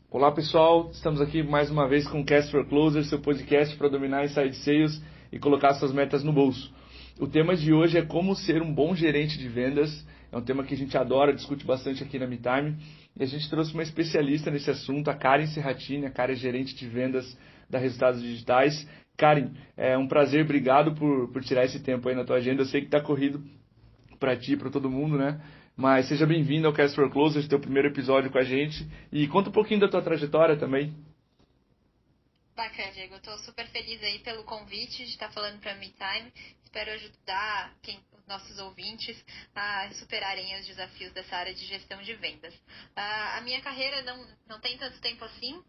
Olá pessoal, estamos aqui mais uma vez com o Cast for Closer, seu podcast para dominar inside sales e colocar suas metas no bolso. O tema de hoje é como ser um bom gerente de vendas. É um tema que a gente adora, discute bastante aqui na MeTime. E a gente trouxe uma especialista nesse assunto, a Karen Serratini. A Karen é gerente de vendas da Resultados Digitais. Karen, é um prazer, obrigado por tirar esse tempo aí na tua agenda. Eu sei que está corrido para ti, para todo mundo, né? Mas seja bem-vindo ao Cast for Closers, teu primeiro episódio com a gente. E conta um pouquinho da tua trajetória também. Bacana, Diego. Eu estou super feliz aí pelo convite de estar falando para a MeTime. Espero ajudar os nossos ouvintes a superarem os desafios dessa área de gestão de vendas. A minha carreira não tem tanto tempo assim.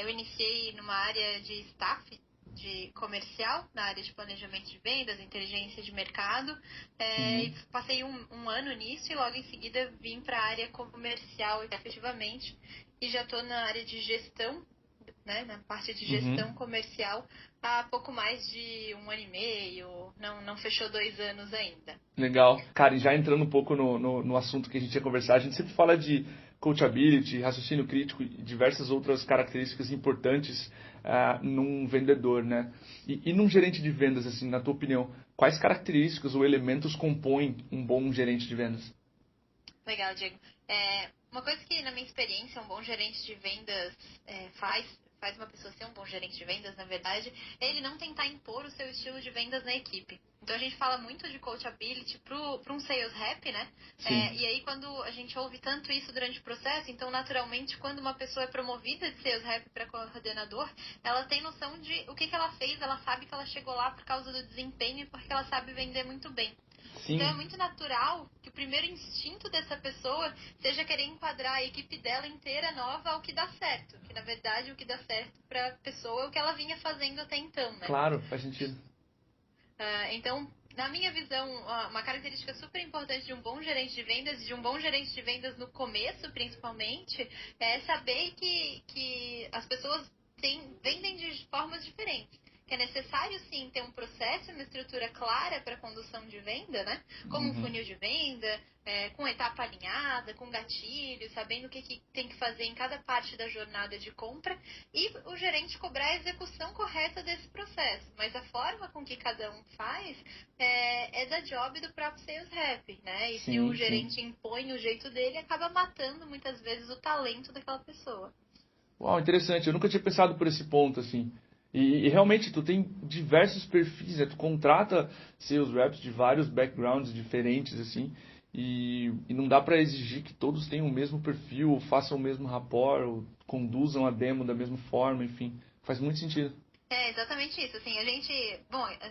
Eu iniciei numa área de staff, de comercial, na área de planejamento de vendas, inteligência de mercado. E passei um ano nisso e logo em seguida vim para a área comercial efetivamente. E já estou na área de gestão, né, na parte de gestão comercial, há pouco mais de um ano e meio, não fechou 2 anos ainda. Legal. Cara, e já entrando um pouco no assunto que a gente ia conversar, a gente sempre fala de coachability, raciocínio crítico e diversas outras características importantes num vendedor, né? E num gerente de vendas, assim, na tua opinião, quais características ou elementos compõem um bom gerente de vendas? Legal, Diego. Uma coisa que, na minha experiência, um bom gerente de vendas faz uma pessoa ser um bom gerente de vendas, na verdade, é ele não tentar impor o seu estilo de vendas na equipe. Então, a gente fala muito de coachability para um sales rep, né? E aí, quando a gente ouve tanto isso durante o processo, então, naturalmente, quando uma pessoa é promovida de sales rep para coordenador, ela tem noção de o que ela fez, ela sabe que ela chegou lá por causa do desempenho e porque ela sabe vender muito bem. Sim. Então é muito natural que o primeiro instinto dessa pessoa seja querer enquadrar a equipe dela inteira nova ao que dá certo. Que na verdade o que dá certo para a pessoa é o que ela vinha fazendo até então, né? Claro, faz sentido. Então, na minha visão, uma característica super importante de um bom gerente de vendas, de um bom gerente de vendas no começo principalmente, é saber que as pessoas vendem de formas diferentes. Que é necessário, sim, ter um processo, uma estrutura clara para a condução de venda, né? Como um funil de venda, com etapa alinhada, com gatilhos, sabendo o que tem que fazer em cada parte da jornada de compra e o gerente cobrar a execução correta desse processo. Mas a forma com que cada um faz é da job do próprio sales rep, né? E se o gerente impõe o jeito dele, acaba matando muitas vezes o talento daquela pessoa. Uau, interessante. Eu nunca tinha pensado por esse ponto, assim. E realmente, tu tem diversos perfis, né? Tu contrata sales reps de vários backgrounds diferentes, assim, e não dá para exigir que todos tenham o mesmo perfil, ou façam o mesmo rapport, ou conduzam a demo da mesma forma, enfim. Faz muito sentido. É exatamente isso. Assim, a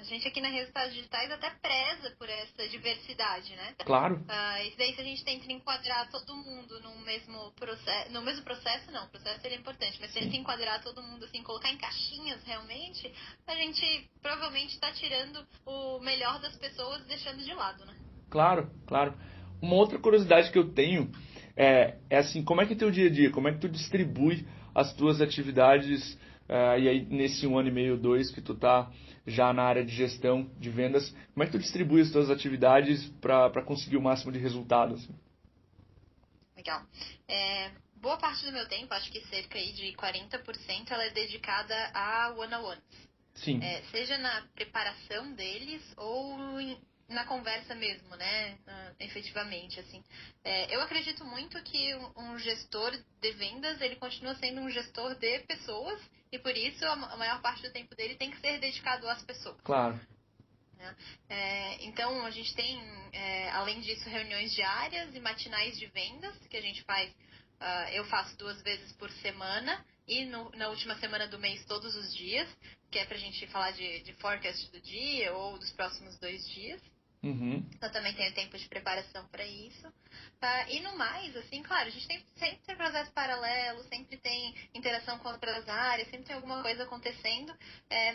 gente aqui na Resultados Digitais até preza por essa diversidade, né? Claro. E daí se a gente tenta enquadrar todo mundo no mesmo processo não, o processo seria importante, mas se a gente enquadrar todo mundo assim, colocar em caixinhas realmente, a gente provavelmente está tirando o melhor das pessoas e deixando de lado, né? Claro, claro. Uma outra curiosidade que eu tenho é assim, como é que é teu dia a dia? Como é que tu distribui as tuas atividades e aí nesse 1 ano e meio, 2 que tu tá já na área de gestão de vendas, como é que tu distribui as tuas atividades para conseguir o máximo de resultados? Assim? Legal. Boa parte do meu tempo, acho que cerca aí de 40%, ela é dedicada a one-on-one. Sim. Seja na preparação deles ou na conversa mesmo, né? Efetivamente, assim. Eu acredito muito que um gestor de vendas, ele continua sendo um gestor de pessoas e por isso a maior parte do tempo dele tem que ser dedicado às pessoas. Claro. Então, a gente tem, além disso, reuniões diárias e matinais de vendas que a gente faz. Eu faço 2 vezes por semana e na última semana do mês todos os dias, que é pra gente falar de forecast do dia ou dos próximos 2 dias. Então também tenho tempo de preparação para isso. E no mais, assim, claro, a gente sempre tem processo paralelo, sempre tem interação com outras áreas, sempre tem alguma coisa acontecendo,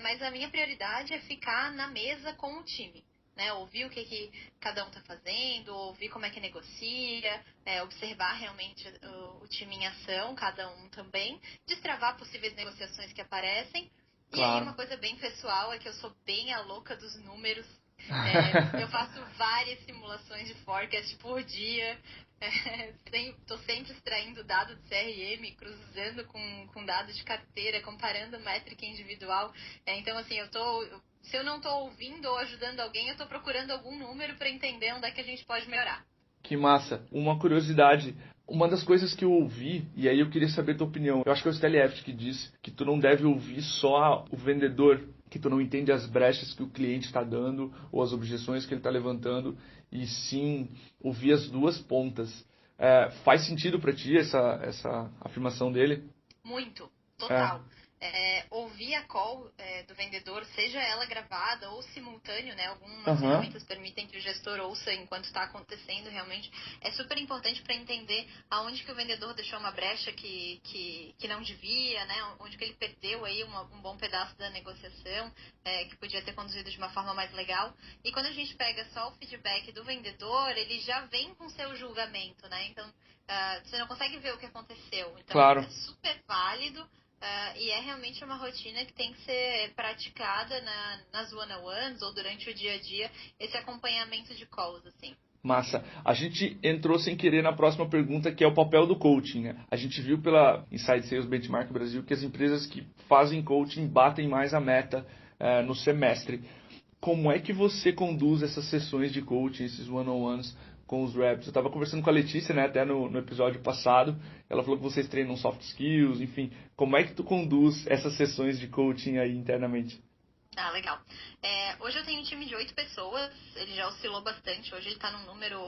mas a minha prioridade é ficar na mesa com o time. Né, ouvir o que cada um está fazendo, ouvir como é que negocia, observar realmente o time em ação, cada um também, destravar possíveis negociações que aparecem. Claro. E aí uma coisa bem pessoal é que eu sou bem a louca dos números. Eu faço várias simulações de forecast por dia. Estou sempre extraindo dado de CRM, cruzando com dados de carteira, comparando métrica individual. Então, assim, se eu não estou ouvindo ou ajudando alguém, eu estou procurando algum número para entender onde é que a gente pode melhorar. Que massa. Uma curiosidade. Uma das coisas que eu ouvi, e aí eu queria saber a tua opinião. Eu acho que é o Stanley Effect que diz que tu não deve ouvir só o vendedor, que tu não entende as brechas que o cliente está dando ou as objeções que ele está levantando, e sim ouvir as duas pontas. Faz sentido para ti essa afirmação dele? Muito, É. total. Ouvir a call do vendedor, seja ela gravada ou simultâneo, né? Algumas Aham. ferramentas permitem que o gestor ouça enquanto está acontecendo realmente. É super importante para entender aonde que o vendedor deixou uma brecha que não devia, né? Onde que ele perdeu aí um bom pedaço da negociação, que podia ter conduzido de uma forma mais legal. E quando a gente pega só o feedback do vendedor, ele já vem com seu julgamento, né? Então, você não consegue ver o que aconteceu. Então, Claro. é super válido. E é realmente uma rotina que tem que ser praticada nas one-on-ones ou durante o dia a dia, esse acompanhamento de calls, assim. Massa. A gente entrou sem querer na próxima pergunta, que é o papel do coaching, né? A gente viu pela Inside Sales Benchmark Brasil que as empresas que fazem coaching batem mais a meta no semestre. Como é que você conduz essas sessões de coaching, esses one-on-ones com os reps? Eu estava conversando com a Letícia, né, até no episódio passado. Ela falou que vocês treinam soft skills, enfim. Como é que tu conduz essas sessões de coaching aí internamente? Ah, legal. Hoje eu tenho um time de 8 pessoas, ele já oscilou bastante. Hoje ele está num número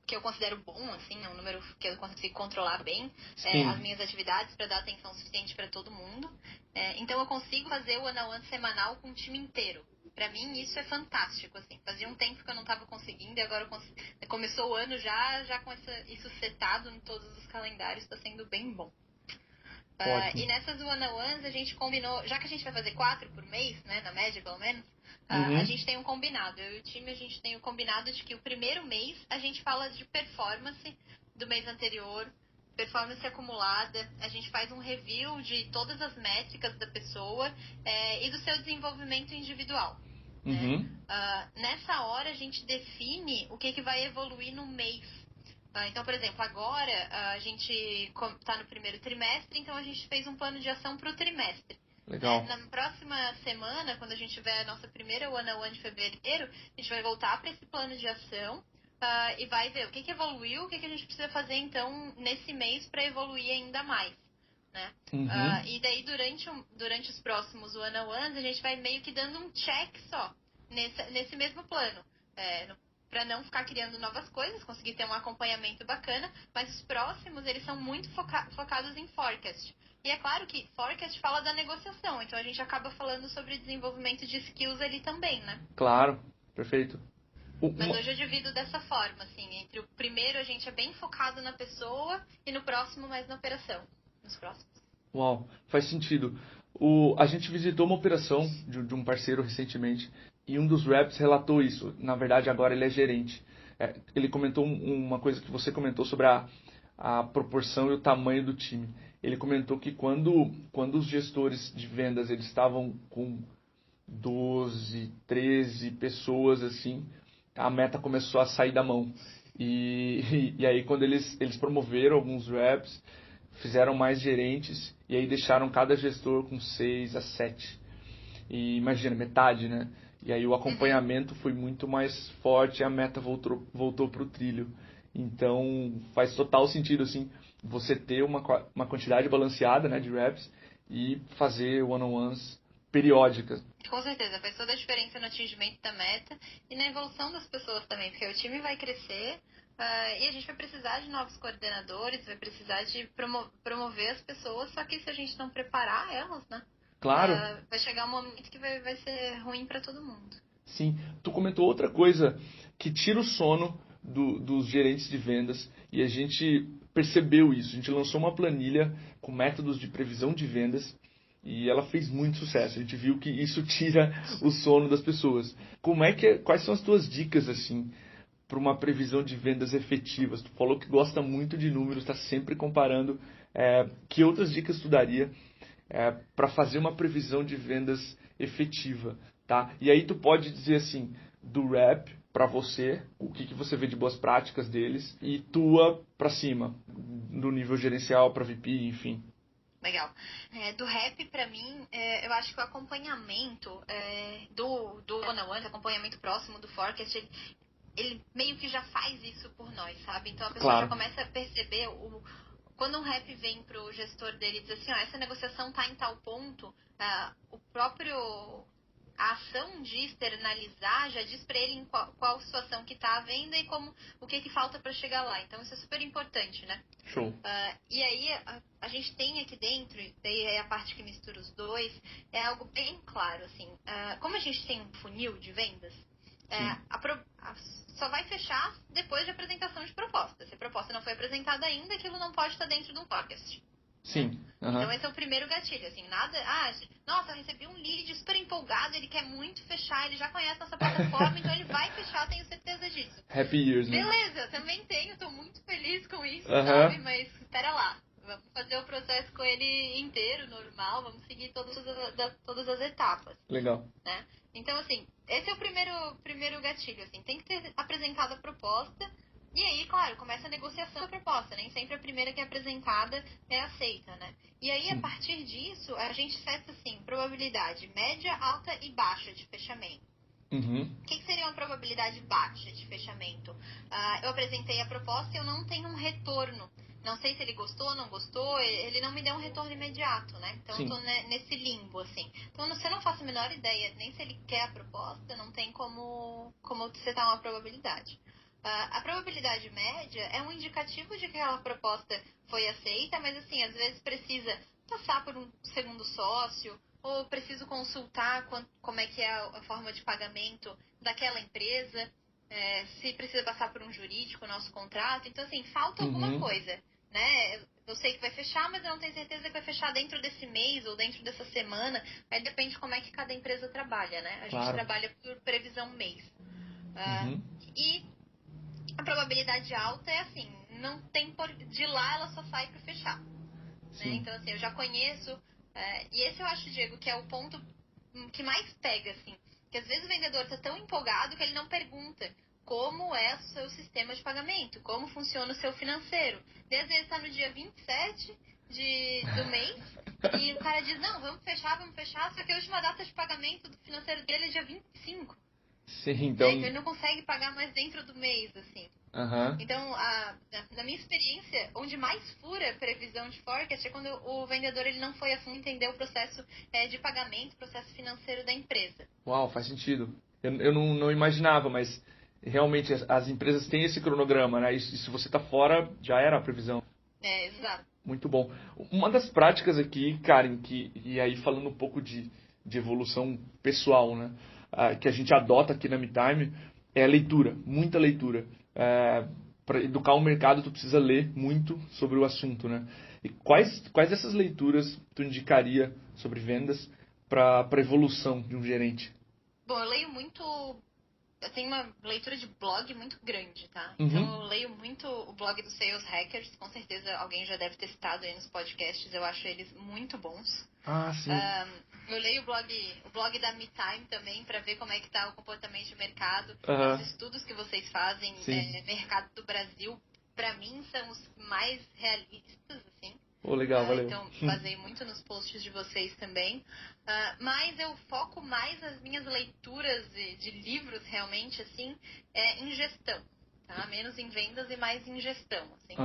que eu considero bom, assim, é um número que eu consigo controlar bem as Sim. minhas atividades para dar atenção suficiente para todo mundo. Então eu consigo fazer o one-on-one semanal com o time inteiro. Para mim isso é fantástico, assim. Fazia um tempo que eu não estava conseguindo e agora começou o ano já com isso setado em todos os calendários, está sendo bem bom. Ótimo. E nessas one-on-ones a gente combinou, já que a gente vai fazer 4 por mês, né, na média pelo menos, a Uhum. gente tem um combinado. Eu e o time, a gente tem o combinado de que o primeiro mês a gente fala de performance do mês anterior, performance acumulada, a gente faz um review de todas as métricas da pessoa e do seu desenvolvimento individual. Né? Uhum. Nessa hora a gente define o que vai evoluir no mês. Então, por exemplo, agora a gente está no primeiro trimestre, então a gente fez um plano de ação para o trimestre. Legal. Na próxima semana, quando a gente tiver a nossa primeira one-on-one de fevereiro, a gente vai voltar para esse plano de ação e vai ver o que evoluiu, o que a gente precisa fazer então nesse mês para evoluir ainda mais. Né? Uhum. E daí durante os próximos one-on-ones a gente vai meio que dando um check só nesse mesmo plano. Para não ficar criando novas coisas, conseguir ter um acompanhamento bacana, mas os próximos, eles são muito focados em forecast. E é claro que forecast fala da negociação, então a gente acaba falando sobre desenvolvimento de skills ali também, né? Claro. Perfeito. Mas hoje eu divido dessa forma, assim, entre o primeiro a gente é bem focado na pessoa e no próximo mais na operação, nos próximos. Uau, faz sentido. A gente visitou uma operação de um parceiro recentemente e um dos reps relatou isso. Na verdade, agora ele é gerente. Ele comentou uma coisa que você comentou sobre a proporção e o tamanho do time. Ele comentou que quando os gestores de vendas eles estavam com 12, 13 pessoas assim, a meta começou a sair da mão. E aí quando eles promoveram alguns reps, fizeram mais gerentes e aí deixaram cada gestor com 6 a 7. E imagina, metade, né? E aí o acompanhamento foi muito mais forte e a meta voltou para o trilho. Então faz total sentido assim você ter uma quantidade balanceada, né, de reps e fazer one-on-ones periódicas. Com certeza, faz toda a diferença no atingimento da meta e na evolução das pessoas também, porque o time vai crescer e a gente vai precisar de novos coordenadores, vai precisar de promover as pessoas, só que se a gente não preparar elas, né, Claro. vai chegar um momento que vai ser ruim para todo mundo. Sim, tu comentou outra coisa que tira o sono dos gerentes de vendas e a gente percebeu isso. A gente lançou uma planilha com métodos de previsão de vendas e ela fez muito sucesso. A gente viu que isso tira o sono das pessoas. Quais são as tuas dicas assim para uma previsão de vendas efetivas? Tu falou que gosta muito de números, está sempre comparando. Que outras dicas tu daria para fazer uma previsão de vendas efetiva, tá? E aí tu pode dizer assim, do rep para você, o que você vê de boas práticas deles e tua para cima, do nível gerencial para VP, enfim. Legal. Do rap, pra mim, eu acho que o acompanhamento do one-on-one, acompanhamento próximo do forecast, ele meio que já faz isso por nós, sabe? Então a pessoa já começa a perceber quando um rep vem pro gestor dele e diz assim, essa negociação tá em tal ponto, a ação de externalizar já diz para ele em qual situação que está a venda e o que falta para chegar lá. Então isso é super importante, né? Show. E aí a gente tem aqui dentro, daí é a parte que mistura os dois, é algo bem claro, assim. Como a gente tem um funil de vendas, só vai fechar depois de apresentação de proposta. Se a proposta não foi apresentada ainda, aquilo não pode estar dentro de um forecast. Sim. Então esse é o primeiro gatilho, assim, nossa, eu recebi um lead super empolgado, ele quer muito fechar, ele já conhece nossa plataforma, então ele vai fechar, tenho certeza disso. Happy years, né? Beleza, eu também tenho, tô muito feliz com isso, sabe? Mas espera lá, vamos fazer o processo com ele inteiro, normal, vamos seguir todas as etapas. Legal. Né? Então, assim, esse é o primeiro gatilho, assim, tem que ter apresentado a proposta. E aí, claro, começa a negociação da proposta. Nem sempre a primeira que é apresentada é aceita, né? E aí, a partir disso, a gente seta, assim, probabilidade média, alta e baixa de fechamento. O que seria uma probabilidade baixa de fechamento? Eu apresentei a proposta e eu não tenho um retorno. Não sei se ele gostou ou não gostou, ele não me deu um retorno imediato, né? Então, eu tô nesse limbo, assim. Então, se eu não faço a menor ideia nem se ele quer a proposta, não tem como setar uma probabilidade. A probabilidade média é um indicativo de que aquela proposta foi aceita, mas assim, às vezes precisa passar por um segundo sócio, ou preciso consultar como é que é a forma de pagamento daquela empresa, se precisa passar por um jurídico, o nosso contrato. Então, assim, falta alguma coisa, né? Eu sei que vai fechar, mas eu não tenho certeza que vai fechar dentro desse mês ou dentro dessa semana. Aí depende de como é que cada empresa trabalha, né? A gente trabalha por previsão mês. E a probabilidade alta é assim, não tem de lá ela só sai para fechar. Né? Então, assim, eu já conheço, e esse eu acho, Diego, que é o ponto que mais pega, assim, que às vezes o vendedor está tão empolgado que ele não pergunta como é o seu sistema de pagamento, como funciona o seu financeiro. E às vezes está no dia 27 do mês e o cara diz, não, vamos fechar, só que a última data de pagamento do financeiro dele é dia 25. Sim, então... Então ele não consegue pagar mais dentro do mês, assim. Então, na minha experiência, onde mais fura a previsão de forecast é quando o vendedor ele não foi a fundo entender o processo de pagamento, o processo financeiro da empresa. Uau, faz sentido. Eu não imaginava, mas realmente as empresas têm esse cronograma, né? E se você está fora, já era a previsão. Exato. Muito bom. Uma das práticas aqui, Karen, e aí falando um pouco de evolução pessoal, né? Que a gente adota aqui na MeTime, é a leitura, muita leitura. Para educar o mercado, tu precisa ler muito sobre o assunto, né? E quais dessas leituras tu indicaria sobre vendas para a evolução de um gerente? Bom, eu leio muito... Eu tenho uma leitura de blog muito grande, tá? Então eu leio muito o blog dos Sales Hackers, com certeza alguém já deve ter citado aí nos podcasts, eu acho eles muito bons. Sim. Eu leio o blog da MeTime também, para ver como é que tá o comportamento de mercado. Os estudos que vocês fazem, mercado do Brasil, para mim são os mais realistas, assim. Legal, valeu. Então, baseei muito nos posts de vocês também. Mas eu foco mais as minhas leituras de livros, realmente, assim, em gestão. Tá? Menos em vendas e mais em gestão. Assim.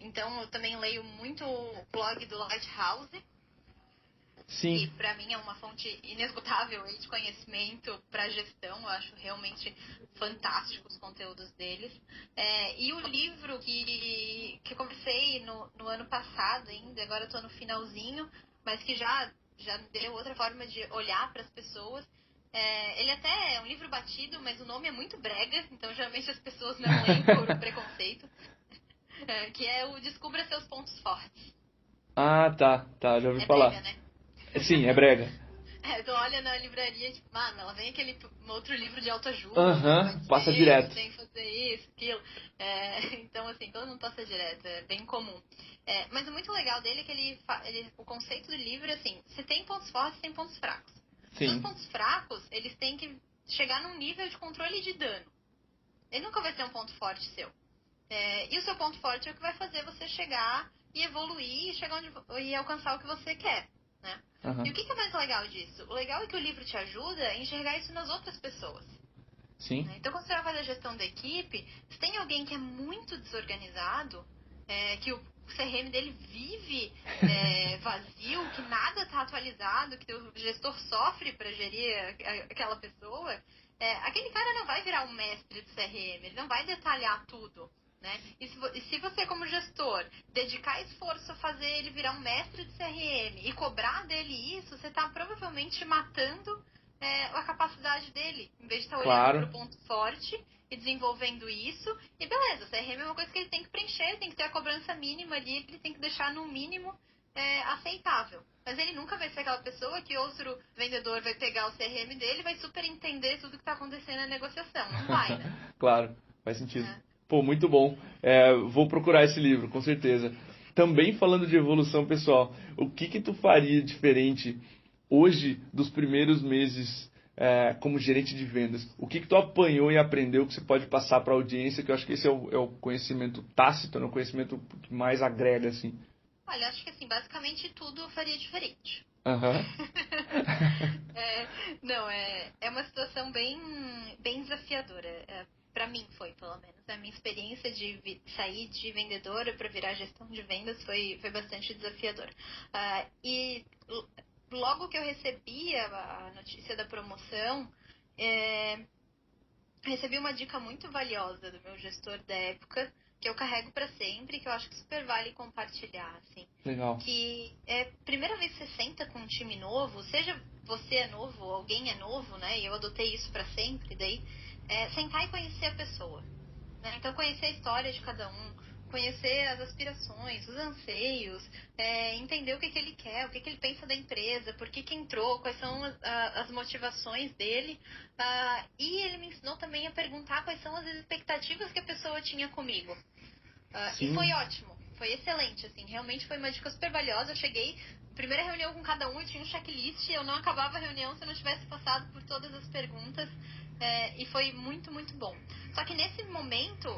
Então, eu também leio muito o blog do Lighthouse. Sim. Que para mim é uma fonte inesgotável de conhecimento para gestão. Eu acho realmente fantástico os conteúdos deles. E o livro que eu comecei no ano passado ainda, agora eu estou no finalzinho, mas que já me deu outra forma de olhar para as pessoas. Ele até é um livro batido, mas o nome é muito brega, então geralmente as pessoas não leem por preconceito. Que é o Descubra Seus Pontos Fortes. Tá, já ouvi falar. Brega, né? Sim, é brega. Tu olha na livraria, tipo, ela vem aquele outro livro de autoajuda. Passa direto. Tem que fazer isso, aquilo. Então, assim, todo mundo passa direto, é bem comum. Mas o muito legal dele é que o conceito do livro é assim, se tem pontos fortes, tem pontos fracos. Sim. Os pontos fracos, eles têm que chegar num nível de controle de dano. Ele nunca vai ser um ponto forte seu. E o seu ponto forte é o que vai fazer você chegar e evoluir e alcançar o que você quer, né? Uhum. E o que é mais legal disso? O legal é que o livro te ajuda a enxergar isso nas outras pessoas. Sim. Né? Então, quando você vai fazer a gestão da equipe, se tem alguém que é muito desorganizado, que o CRM dele vive vazio, que nada está atualizado, que o gestor sofre para gerir aquela pessoa, aquele cara não vai virar um mestre do CRM, ele não vai detalhar tudo. Né? E se você, como gestor, dedicar esforço a fazer ele virar um mestre de CRM e cobrar dele isso, você está provavelmente matando a capacidade dele, em vez de estar olhando para o ponto forte e desenvolvendo isso. E beleza, CRM é uma coisa que ele tem que preencher, tem que ter a cobrança mínima ali, ele tem que deixar no mínimo aceitável. Mas ele nunca vai ser aquela pessoa que outro vendedor vai pegar o CRM dele e vai super entender tudo que está acontecendo na negociação. Não vai, né? Claro, faz sentido. Pô, muito bom. Vou procurar esse livro, com certeza. Também falando de evolução pessoal, o que tu faria diferente hoje dos primeiros meses como gerente de vendas? O que tu apanhou e aprendeu que você pode passar para a audiência? Que eu acho que esse é o conhecimento tácito, é o conhecimento que mais agrega, assim. Olha, acho que assim, basicamente tudo eu faria diferente. Uhum. É uma situação bem desafiadora. Para mim foi, pelo menos. A minha experiência de sair de vendedora para virar gestão de vendas foi bastante desafiadora. E logo que eu recebi a notícia da promoção, recebi uma dica muito valiosa do meu gestor da época, que eu carrego para sempre, que eu acho que super vale compartilhar, assim. Legal. Que primeira vez que você senta com um time novo, seja você é novo ou alguém é novo, né? E eu adotei isso para sempre, daí sentar e conhecer a pessoa, né? Então conhecer a história de cada um, conhecer as aspirações, os anseios, entender o que ele quer, o que ele pensa da empresa, por que entrou, quais são as motivações dele. E ele me ensinou também a perguntar quais são as expectativas que a pessoa tinha comigo. E foi ótimo, foi excelente, assim, realmente foi uma dica super valiosa. Eu cheguei, primeira reunião com cada um, eu tinha um checklist, eu não acabava a reunião se eu não tivesse passado por todas as perguntas, e foi muito, muito bom. Só que nesse momento,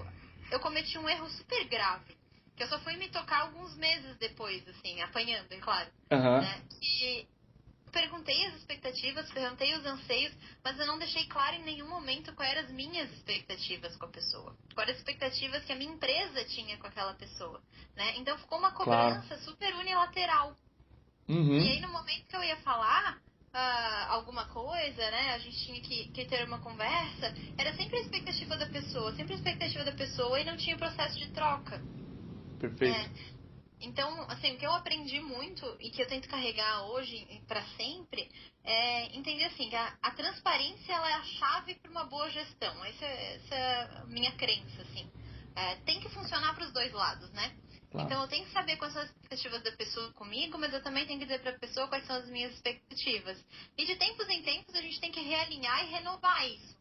eu cometi um erro super grave, que eu só fui me tocar alguns meses depois, assim, apanhando, é claro. Uhum. Né? E perguntei as expectativas, perguntei os anseios, mas eu não deixei claro em nenhum momento quais eram as minhas expectativas com a pessoa. Quais eram as expectativas que a minha empresa tinha com aquela pessoa. Né? Então ficou uma cobrança super unilateral. Uhum. E aí no momento que eu ia falar alguma coisa, né, a gente tinha que ter uma conversa, era sempre a expectativa da pessoa, e não tinha processo de troca. Perfeito. Então, assim, o que eu aprendi muito e que eu tento carregar hoje para sempre é entender assim que a transparência ela é a chave para uma boa gestão. Essa é a minha crença, assim. Tem que funcionar para os dois lados, né? Claro. Então eu tenho que saber quais são as expectativas da pessoa comigo, mas eu também tenho que dizer para a pessoa quais são as minhas expectativas. E de tempos em tempos a gente tem que realinhar e renovar isso.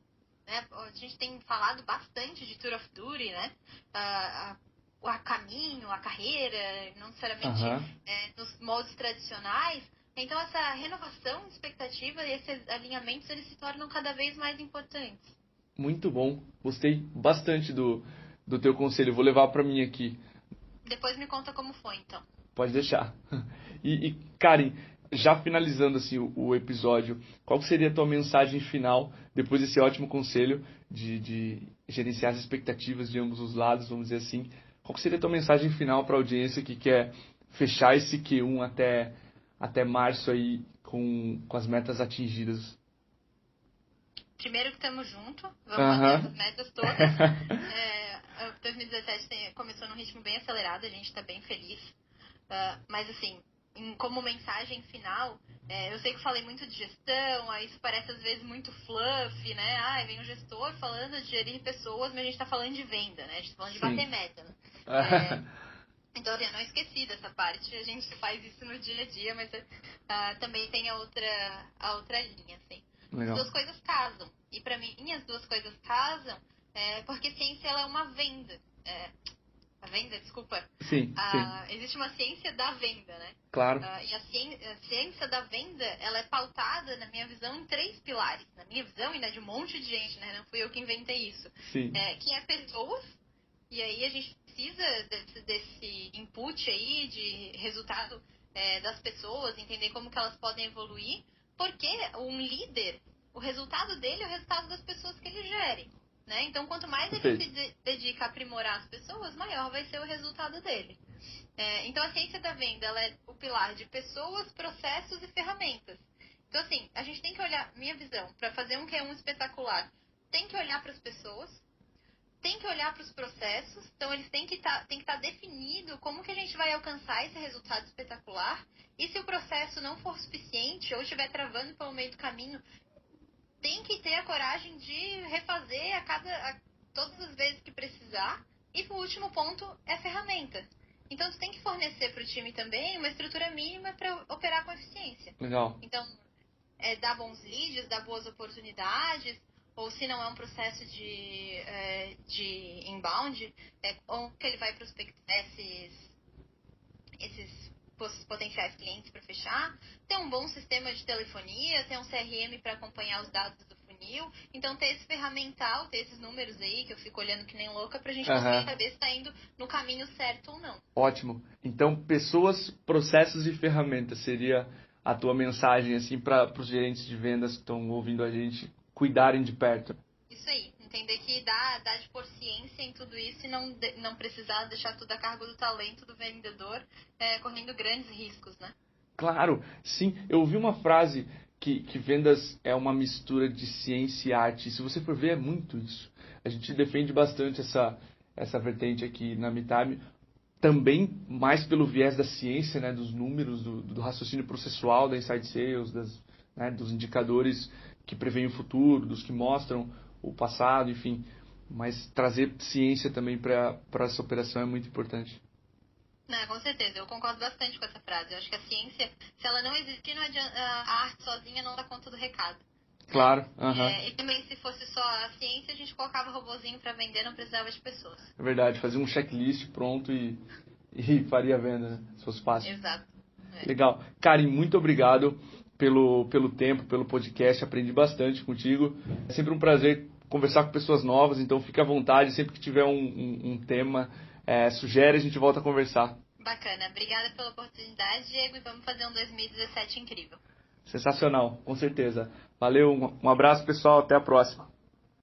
Né? A gente tem falado bastante de Tour of Duty, né? A caminho, a carreira, não necessariamente nos moldes tradicionais. Então essa renovação de expectativa e esses alinhamentos eles se tornam cada vez mais importantes. Muito bom, gostei bastante do teu conselho, vou levar para mim aqui. Depois me conta como foi, então. Pode deixar. E Karen, já finalizando assim o episódio, qual seria a tua mensagem final depois desse ótimo conselho de gerenciar as expectativas de ambos os lados, vamos dizer assim? Qual seria a tua mensagem final para a audiência que quer fechar esse Q1 até março aí com as metas atingidas? Primeiro que estamos juntos, vamos fazer essas metas todas. 2017 começou num ritmo bem acelerado, a gente está bem feliz. Mas assim, como mensagem final, eu sei que falei muito de gestão, isso parece às vezes muito fluff, né? Vem o gestor falando de gerir pessoas, mas a gente está falando de venda, né? A gente está falando de bater meta, né? Então, eu não esqueci dessa parte, a gente faz isso no dia a dia, mas também tem a outra linha, assim. Legal. As duas coisas casam. E para mim, as duas coisas casam porque ciência ela é uma venda. A venda, desculpa. Sim, Existe uma ciência da venda, né? Claro. E a ciência da venda, ela é pautada, na minha visão, em 3 pilares. Na minha visão e na de um monte de gente, né? Não fui eu que inventei isso. Sim. Que é pessoas, e aí a gente precisa desse input aí, de resultado das pessoas, entender como que elas podem evoluir, porque um líder, o resultado dele é o resultado das pessoas que ele gere. Né? Então, quanto mais Perfeito. ele se dedica a aprimorar as pessoas, maior vai ser o resultado dele. Então, a ciência da venda ela é o pilar de pessoas, processos e ferramentas. Então, assim, a gente tem que olhar, minha visão, para fazer um Q1 espetacular, tem que olhar para as pessoas, tem que olhar para os processos, então eles têm que estar definido como que a gente vai alcançar esse resultado espetacular, e se o processo não for suficiente ou estiver travando pelo meio do caminho, tem que ter a coragem de refazer todas as vezes que precisar. E o último ponto é ferramenta. Então, você tem que fornecer para o time também uma estrutura mínima para operar com eficiência. Legal. Então, dar bons leads, dar boas oportunidades, ou se não é um processo de inbound, como que ele vai prospectar esses potenciais clientes para fechar, ter um bom sistema de telefonia, ter um CRM para acompanhar os dados do funil, então ter esse ferramental, ter esses números aí que eu fico olhando que nem louca pra gente conseguir saber se está indo no caminho certo ou não. Ótimo. Então, pessoas, processos e ferramentas seria a tua mensagem assim para os gerentes de vendas que estão ouvindo a gente cuidarem de perto. Isso aí. Entender que dá de pôr ciência em tudo isso e não precisar deixar tudo a cargo do talento do vendedor, correndo grandes riscos, né? Claro, sim. Eu ouvi uma frase que vendas é uma mistura de ciência e arte. E se você for ver, é muito isso. A gente defende bastante essa vertente aqui na MeTime, também mais pelo viés da ciência, né, dos números, do raciocínio processual da Inside Sales, dos indicadores que preveem o futuro, dos que mostram o passado, enfim. Mas trazer ciência também para essa operação é muito importante. Não, com certeza, eu concordo bastante com essa frase. Eu acho que a ciência, se ela não existir, não adianta, a arte sozinha não dá conta do recado. Claro. E também, se fosse só a ciência, a gente colocava robozinho para vender, não precisava de pessoas. É verdade, fazia um checklist pronto e faria a venda, né? Se fosse fácil. Exato. Legal. Karen, muito obrigado pelo tempo, pelo podcast. Aprendi bastante contigo. É sempre um prazer conversar com pessoas novas, então fique à vontade. Sempre que tiver um tema, sugere, a gente volta a conversar. Bacana. Obrigada pela oportunidade, Diego, e vamos fazer um 2017 incrível. Sensacional, com certeza. Valeu, um abraço, pessoal. Até a próxima.